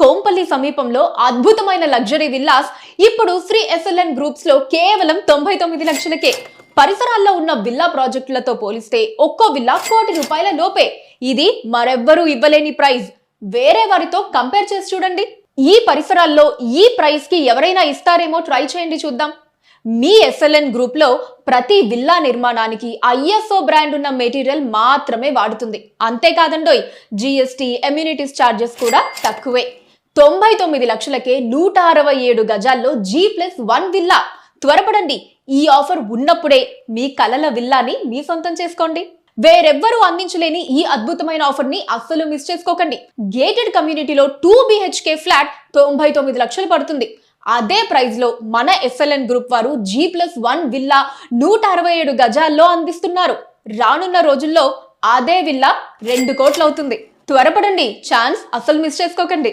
కోంపల్లి సమీపంలో అద్భుతమైన luxury villas ఇప్పుడు శ్రీ ఎస్ఎల్ఎన్ గ్రూప్స్ లో కేవలం 99 లక్షలకే. పరిసరాల్లో ఉన్న విల్లా ప్రాజెక్టులతో పోలిస్తే ఒక్కో విల్లా ₹1,00,00,000 లోపే. ఇది మరెవ్వరూ ఇవ్వలేని ప్రైస్. వేరే వారితో కంపేర్ చేసి చూడండి. ఈ పరిసరాల్లో ఈ ప్రైస్ కి ఎవరైనా ఇస్తారేమో ట్రై చేయండి చూద్దాం. మీ ఎస్ఎల్ఎన్ గ్రూప్ లో ప్రతి విల్లా నిర్మాణానికి ఐఎస్ఓ బ్రాండ్ ఉన్న మెటీరియల్ మాత్రమే వాడుతుంది. అంతేకాదండోయ్, జిఎస్టీ, ఎమ్యూనిటీస్ చార్జెస్ కూడా తక్కువే. 99 లక్షలకే 167 గజాల్లో G+1 విల్లా. త్వరపడండి, ఈ ఆఫర్ ఉన్నప్పుడే మీ కలల విల్లాని మీ సొంతం చేసుకోండి. వేరెవ్వరూ అందించలేని ఈ అద్భుతమైన ఆఫర్ ని అస్సలు మిస్ చేసుకోకండి. గేటెడ్ కమ్యూనిటీలో 2 BHK ఫ్లాట్ 99 లక్షలు పడుతుంది. అదే ప్రైస్ లో మన ఎస్ఎల్ఎన్ గ్రూప్ వారు G+1 విల్లా 167 గజాల్లో అందిస్తున్నారు. రానున్న రోజుల్లో అదే విల్లా 2 కోట్లు అవుతుంది. త్వరపడండి, ఛాన్స్ అస్సలు మిస్ చేసుకోకండి.